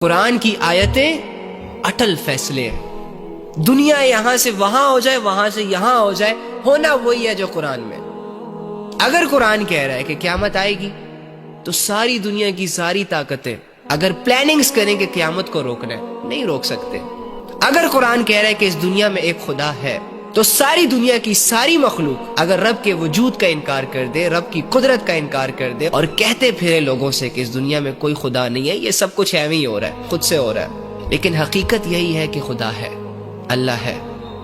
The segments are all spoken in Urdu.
قرآن کی آیتیں اٹل فیصلے ہیں. دنیا یہاں سے وہاں ہو جائے، وہاں سے یہاں ہو جائے، ہونا وہی ہے جو قرآن میں. اگر قرآن کہہ رہا ہے کہ قیامت آئے گی تو ساری دنیا کی ساری طاقتیں اگر پلاننگز کریں کہ قیامت کو روکنا ہے، نہیں روک سکتے. اگر قرآن کہہ رہا ہے کہ اس دنیا میں ایک خدا ہے تو ساری دنیا کی ساری مخلوق اگر رب کے وجود کا انکار کر دے، رب کی قدرت کا انکار کر دے اور کہتے پھرے لوگوں سے کہ اس دنیا میں کوئی خدا نہیں ہے، یہ سب کچھ ایویں ہی ہو رہا ہے، خود سے ہو رہا ہے. لیکن حقیقت یہی ہے کہ خدا ہے، اللہ ہے.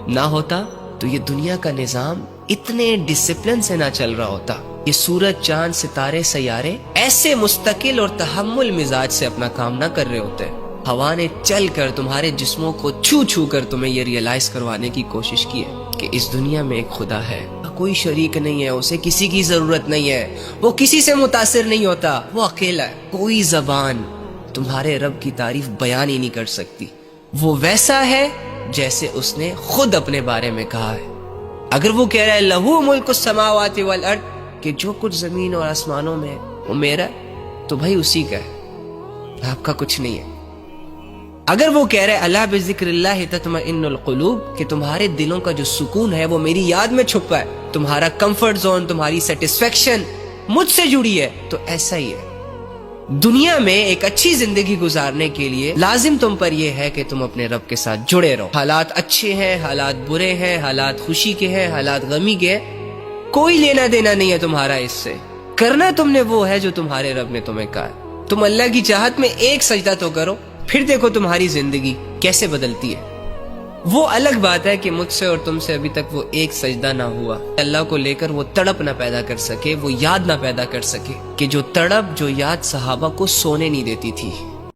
نہ ہوتا تو یہ دنیا کا نظام اتنے ڈسپلن سے نہ چل رہا ہوتا. یہ سورج، چاند، ستارے، سیارے ایسے مستقل اور تحمل مزاج سے اپنا کام نہ کر رہے ہوتے. ہوا نے چل کر تمہارے جسموں کو چھو کر تمہیں یہ ریئلائز کروانے کی کوشش کی ہے کہ اس دنیا میں ایک خدا ہے، کوئی شریک نہیں ہے، اسے کسی کی ضرورت نہیں ہے، وہ کسی سے متاثر نہیں ہوتا، وہ اکیلا ہے. کوئی زبان تمہارے رب کی تعریف بیان ہی نہیں کر سکتی. وہ ویسا ہے جیسے اس نے خود اپنے بارے میں کہا ہے. اگر وہ کہہ رہا ہے لہو ملک السماوات والارض، کہ جو کچھ زمین اور آسمانوں میں ہے وہ میرا ہے، تو بھائی اسی کا ہے، آپ کا کچھ نہیں ہے. اگر وہ کہہ رہے الا بذکر اللہ تطمئن القلوب، کہ تمہارے دلوں کا جو سکون ہے وہ میری یاد میں چھپا ہے، تمہارا کمفرٹ زون، تمہاری سیٹسفیکشن مجھ سے جڑی ہے، تو ایسا ہی ہے. دنیا میں ایک اچھی زندگی گزارنے کے لیے لازم تم پر یہ ہے کہ تم اپنے رب کے ساتھ جڑے رہو. حالات اچھے ہیں، حالات برے ہیں، حالات خوشی کے ہیں، حالات غمی کے ہیں، کوئی لینا دینا نہیں ہے تمہارا اس سے. کرنا تم نے وہ ہے جو تمہارے رب نے تمہیں کہا. تم اللہ کی چاہت میں ایک سجدہ تو کرو، پھر دیکھو تمہاری زندگی کیسے بدلتی ہے. وہ الگ بات ہے کہ مجھ سے اور تم سے ابھی تک وہ ایک سجدہ نہ ہوا، اللہ کو لے کر وہ تڑپ نہ پیدا کر سکے، وہ یاد نہ پیدا کر سکے، کہ جو تڑپ، جو یاد صحابہ کو سونے نہیں دیتی تھی.